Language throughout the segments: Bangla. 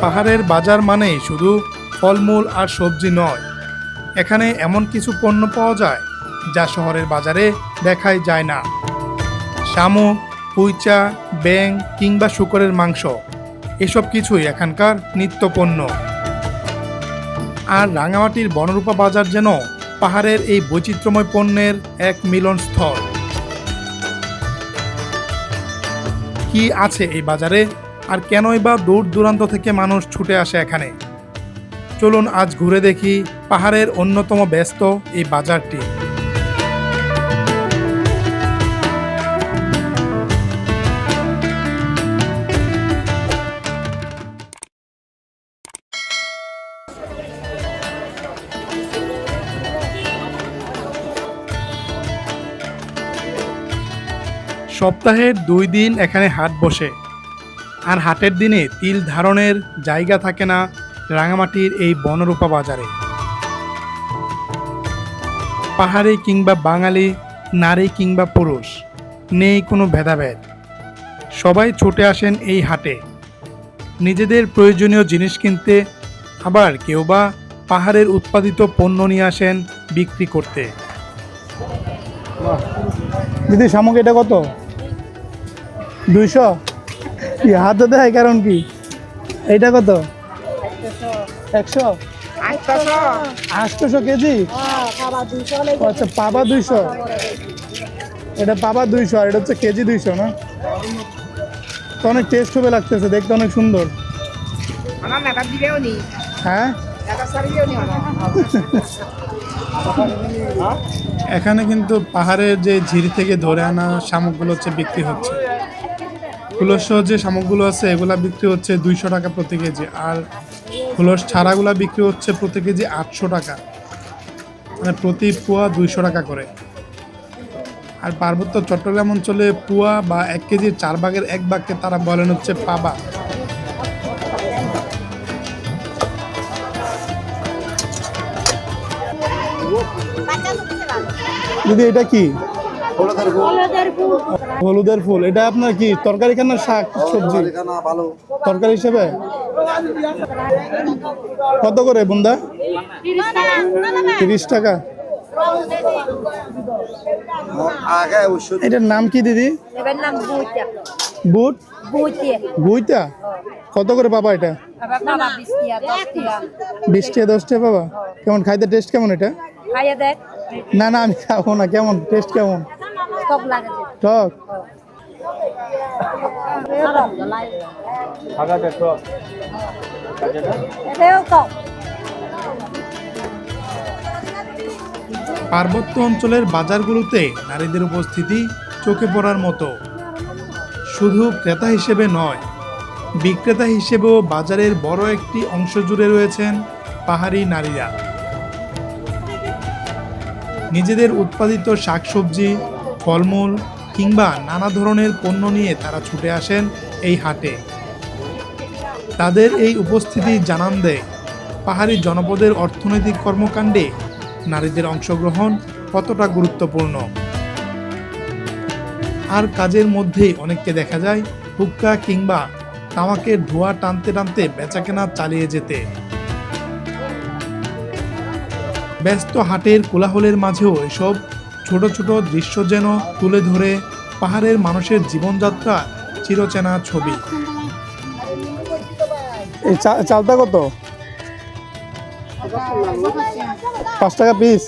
পাহাড়ের বাজার মানে শুধু ফলমূল আর সবজি নয়, এখানে এমন কিছু পণ্য পাওয়া যায় যা শহরের বাজারে দেখাই যায় না। শামুক, কুইচা, ব্যাং কিংবা শূকরের মাংস, এসব কিছুই এখানকার নিত্য পণ্য। আর রাঙামাটির বনরূপা বাজার যেন পাহাড়ের এই বৈচিত্র্যময় পণ্যের এক মিলনস্থল। কি আছে এই বাজারে, আর কেনই বা দূর দূরান্ত থেকে মানুষ ছুটে আসে এখানে? চলুন আজ ঘুরে দেখি পাহাড়ের অন্যতম ব্যস্ত এই বাজারটি। সপ্তাহের 2 দিন এখানে হাট বসে, আর হাটের দিনে তিল ধারণের জায়গা থাকে না রাঙামাটির এই বনরূপা বাজারে। পাহাড়ি কিংবা বাঙালি, নারী কিংবা পুরুষ, নেই কোনো ভেদাভেদ। সবাই ছুটে আসেন এই হাটে নিজেদের প্রয়োজনীয় জিনিস কিনতে, আবার কেউ বা পাহাড়ের উৎপাদিত পণ্য নিয়ে আসেন বিক্রি করতে। দিদি, শামুক এটা কত? 200? কি হাতে দেয় কারণ কি? এইটা কত? 100? 800 কেজি? আচ্ছা, পাবা 200। এটা পাবা 200 আর এটা হচ্ছে কেজি 200 না? তো অনেক টেস্ট হবে লাগতেছে, দেখতে অনেক সুন্দর। হ্যাঁ, এখানে কিন্তু পাহাড়ের যে ঝিরি থেকে ধরে আনা শামুকগুলো হচ্ছে বিক্রি হচ্ছে। খুলস যে শামুকগুলো আছে এগুলা বিক্রি হচ্ছে 200 টাকা প্রতি কেজি, আর খুলস ছাড়াগুলা বিক্রি হচ্ছে প্রতি কেজি 800 টাকা, মানে প্রতি পোয়া 200 টাকা করে। আর পার্বত্য চট্টগ্রাম অঞ্চলে পোয়া বা 1 কেজির 4 ভাগের 1 ভাগকে তারা বলেন হচ্ছে পাবা। দিদি, এটা কি? হলুদের ফুল। এটা আপনার কি তরকারি খানা, শাক সবজি? তরকারি হিসেবে কত করে বুন্দা? 30 টাকা। এটার নাম কি দিদি? বুট? বুইতা। কত করে পাবা এটা? 20 টাকা 10 টাকা পাবা। কেমন খাইতে, টেস্ট কেমন এটা? না না, আমি খাবো না। কেমন টেস্ট, কেমন? টক। পার্বত্য অঞ্চলের বাজারগুলোতে নারীদের উপস্থিতি চোখে পড়ার মতো। শুধু ক্রেতা হিসেবে নয়, বিক্রেতা হিসেবেও বাজারের বড় একটি অংশ জুড়ে রয়েছেন পাহাড়ি নারীরা। নিজেদের উৎপাদিত শাকসবজি, ফলমূল কিংবা নানা ধরনের পণ্য নিয়ে তারা ছুটে আসেন এই হাটে। তাদের এই উপস্থিতি জানান দেয় পাহাড়ি জনপদের অর্থনৈতিক কর্মকাণ্ডে নারীদের অংশগ্রহণ কতটা গুরুত্বপূর্ণ। আর কাজের মধ্যেই অনেককে দেখা যায় হুক্কা কিংবা তামাকের ধোঁয়া টানতে টানতে বেচাকেনা চালিয়ে যেতে। ব্যস্ত হাটের কোলাহলের মাঝেও এসব ছোট ছোট দৃশ্য যেন তুলে ধরে পাহাড়ের মানুষের জীবনযাত্রা চিরচেনা ছবি। এই চালটা কত? 5 টাকা পিস।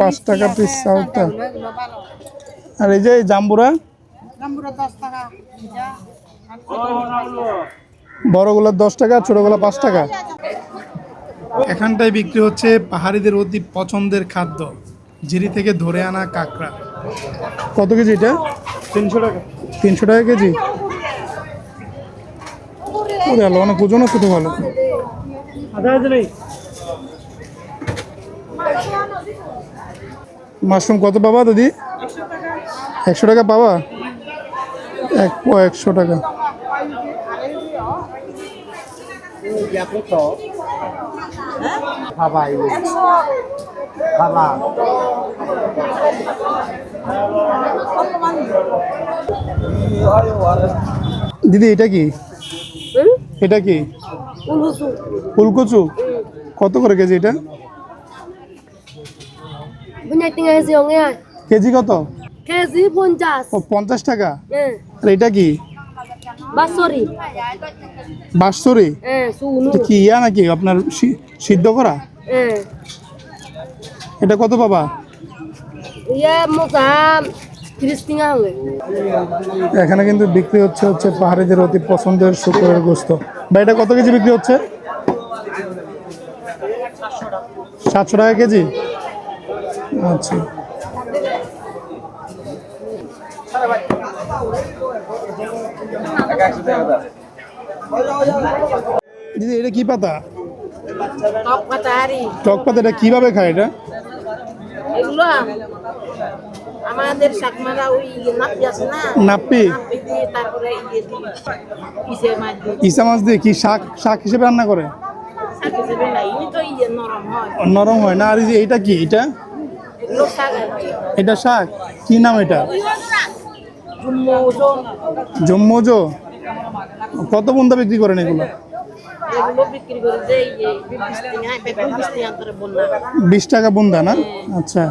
5 টাকা পিস চালটা। আর এই যে জাম্বুরা? বড়গুলো 10 টাকা, ছোটগুলো 5 টাকা। এখানটায় বিক্রি হচ্ছে পাহাড়িদের অতি পছন্দের খাদ্য, ঝিরি থেকে ধরে আনা কাঁকড়া। কত কেজি এটা? 300 টাকা। 300 টাকা কেজি? অনেক ওজন আছে তো, ভালো। মাশরুম কত পাবা দিদি? 100 টাকা পাবা? 100 টাকা। দিদি, এটা কি? এটা কি ফুলকচু? কত করে কেজি এটা? কেজি কত? কেজি 50 50 টাকা। আর এটা কি? বাসরি বাঁশরি? সুনু এটা কি ইয়া নাকি আপনার সিদ্ধ করা? এটা কত বাবা? ইয়া মোটা 30 টাকা হবে। এখানে কিন্তু বিক্রি হচ্ছে পাহাড়িদের অতি পছন্দের শুকরের গোস্ত। ভাই এটা কত কেজি বিক্রি হচ্ছে? 700 টাকা কেজি। আচ্ছা, দিদি এটা কি পাতা? টক পাতারি টক পাতা। এটা কিভাবে খায় এটা? এগুলো আমাদের শাকমারা ওই নাপি আছে না, নাপ্পি? নাপি দিয়ে তারপরে ইয়ে দিয়ে পিসে মাছ দিয়ে ইসা মাছ দিয়ে কি শাক শাক হিসেবে রান্না করে? শাক হিসেবে না, ইনি তো ইয়ে নরম হয়। নরম হয় না? আর এই যে এটা কি? এটা এগুলো শাক আর কি। এটা শাক কি নাম এটা? জুম্মো ওজন জম্মুজো। কত বুন্দা বিক্রি করেন এগুলো? এগুলো বিক্রি করে যে ইয়ে 20 টাকা 20 টাকা করে বললাম। 20 টাকা বুন্দা না? আচ্ছা,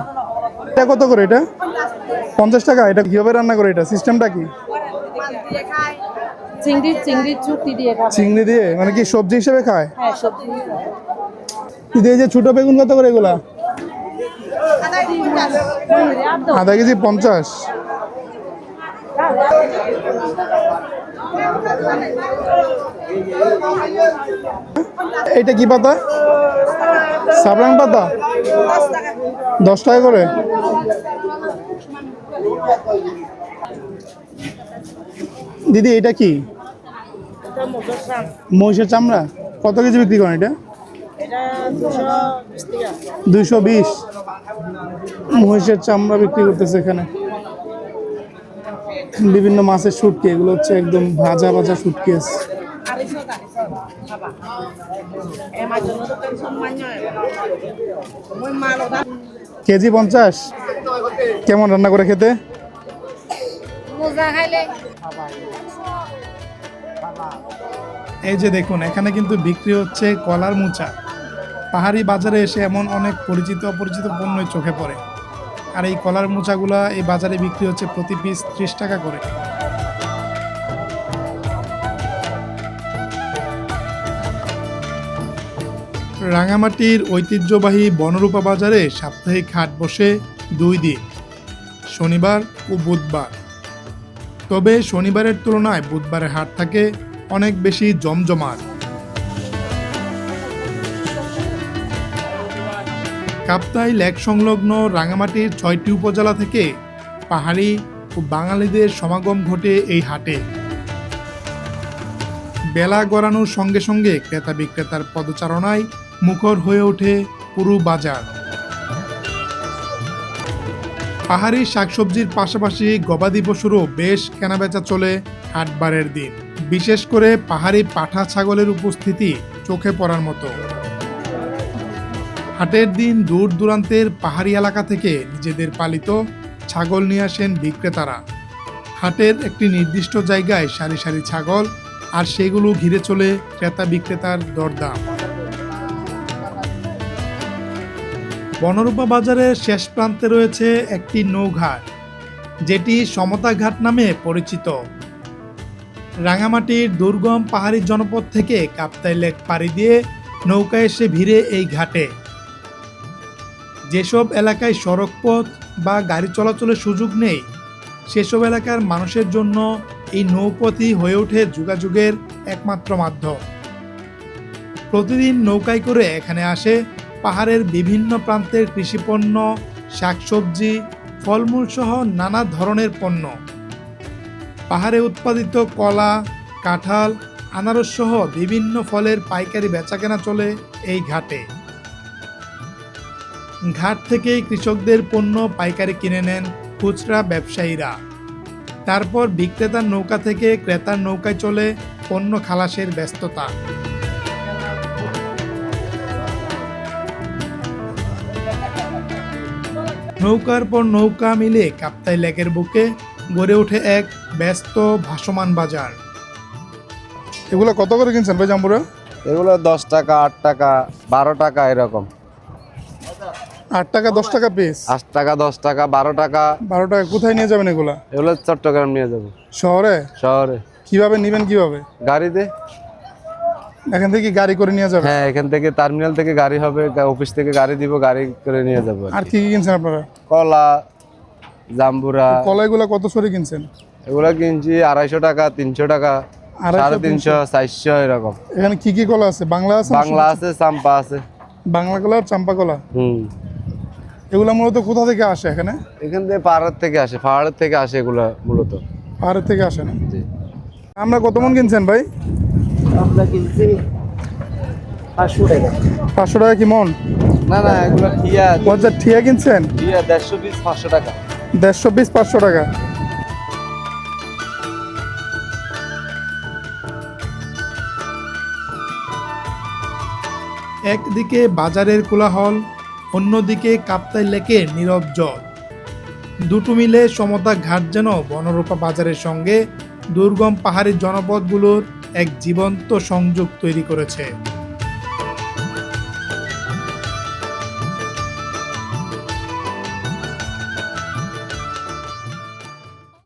এটা কত করে? এটা 50 টাকা। এটা কিভাবে রান্না করে? এটা সিস্টেমটা কি? চিংড়ি চিংড়ি চুক্তি দিয়ে খাবে। চিংড়ি দিয়ে মানে কি সবজি হিসেবে খায়? হ্যাঁ সবজি দিদি এই যে ছোট বেগুন কত করে এগুলা? আধা কেজি 50। এটা কি পাতা? সাবরাং পাতা। 10 টাকা করে। দিদি এটা কি? এটা মজুর শাক, মহিষের চামড়া। কত কেজি বিক্রি করেন এটা? এটা 220 টাকা। 220। মহিষের চামড়া বিক্রি করতেছে এখানে। বিভিন্ন মাছের শুটকি, এগুলো হচ্ছে একদম ভাজা ভাজা শুটকি আছে। কেজি 50। কেমন রান্না করে খেতে? এই যে দেখুন, এখানে কিন্তু বিক্রি হচ্ছে কলার মোচা। পাহাড়ি বাজারে এসে এমন অনেক পরিচিত অপরিচিত পণ্যই চোখে পড়ে। আর এই কলার মোচাগুলা এই বাজারে বিক্রি হচ্ছে প্রতি পিস 30 টাকা করে। রাঙামাটির ঐতিহ্যবাহী বনরূপা বাজারে সাপ্তাহিক হাট বসে 2 দিন, শনিবার ও বুধবার। তবে শনিবারের তুলনায় বুধবারের হাট থাকে অনেক বেশি জমজমাট। কাপ্তাই লেক সংলগ্ন রাঙামাটির 6টি উপজেলা থেকে পাহাড়ি ও বাঙালিদের সমাগম ঘটে এই হাটে। বেলা গড়ানোর সঙ্গে সঙ্গে ক্রেতা বিক্রেতার পদচারণায় মুখর হয়ে ওঠে পুরো বাজার। পাহাড়ি শাকসবজির পাশাপাশি গবাদি পশুরও বেশ কেনাবেচা চলে হাটবারের দিন। বিশেষ করে পাহাড়ি পাঠা ছাগলের উপস্থিতি চোখে পড়ার মতো। হাটের দিন দূর দূরান্তের পাহাড়ি এলাকা থেকে নিজেদের পালিত ছাগল নিয়ে আসেন বিক্রেতারা। হাটের একটি নির্দিষ্ট জায়গায় সারি সারি ছাগল, আর সেগুলো ঘিরে চলে ক্রেতা বিক্রেতার দরদাম। বনরূপা বাজারের শেষ প্রান্তে রয়েছে একটি নৌঘাট, যেটি সমতা ঘাট নামে পরিচিত। রাঙামাটির দুর্গম পাহাড়ি জনপদ থেকে কাপ্তাই লেক পাড়ি দিয়ে নৌকা এসে ভিড়ে এই ঘাটে। যেসব এলাকায় সড়ক পথ বা গাড়ি চলাচলের সুযোগ নেই, সেসব এলাকার মানুষের জন্য এই নৌপথই হয়ে ওঠে যোগাযোগের একমাত্র মাধ্যম। প্রতিদিন নৌকায় করে এখানে আসে পাহাড়ের বিভিন্ন প্রান্তের কৃষিপণ্য, শাকসবজি, ফলমূল সহ নানা ধরনের পণ্য। পাহাড়ে উৎপাদিত কলা, কাঁঠাল, আনারস সহ বিভিন্ন ফলের পাইকারি বেচাকেনা চলে এই ঘাটে। ঘাট থেকেই কৃষকদের পণ্য পাইকারি কিনে নেন খুচরা ব্যবসায়ীরা। তারপর বিক্রেতার নৌকা থেকে ক্রেতার নৌকায় চলে পণ্য খালাসের ব্যস্ততা। নৌকার পর নৌকা মিলে কাপ্তাই লেকের বুকে গড়ে ওঠে এক ব্যস্ত ভাসমান বাজার। এগুলো কত করে কিনছেন ভাই জাম্বুরা? এগুলো 10 টাকা, 8 টাকা, 12 টাকা এরকম। 8 টাকা 10 টাকা পিস। 8 টাকা, 10 টাকা, 12 টাকা। 12 টাকা কোথায় নিয়ে যাবেন এগুলা? এগুলো চট্টগ্রাম নিয়ে যাবো। শহরে? শহরে। কিভাবে নেবেন কিভাবে? গাড়িতে। এখান থেকে কি গাড়ি করে নিয়ে যাবেন? হ্যাঁ, এখান থেকে টার্মিনাল থেকে গাড়ি হবে, অফিস থেকে গাড়ি দিব, গাড়ি করে নিয়ে যাবো। আর কি কি কিনছেন আপনারা? কলা, জাম্বুরা। কলাইগুলা কত সরে কিনছেন? এগুলো কিনছি 250 টাকা, 300 টাকা, 350, 400 এরকম। এখানে কি কি কলা আছে? বাংলা আছে? বাংলা আছে, চাম্পা আছে। বাংলা কলা আর চাম্পা কলা। এগুলা মূলত কোথা থেকে আসে এখানে? এখান থেকে পাহাড়ের থেকে আসে এগুলো মূলত। পাহাড়ের থেকে আসে না? জি। আমরা কত মন কিনছেন ভাই? আমরা কিনছি 500 টাকা। 500 টাকা কি মন? না না, এগুলো ঠিয়া। ঠিয়া কিনছেন? ঠিয়া 150 পিস 500 টাকা। 150 পিস 500 টাকা। একদিকে বাজারের কোলাহল, অন্যদিকে কাপ্তাই লেকের নীরব জল, দুটো মিলে সমতা ঘাট যেন বনরূপা বাজারের সঙ্গে দুর্গম পাহাড়ি জনপদগুলোর এক জীবন্ত সংযোগ তৈরি করেছে।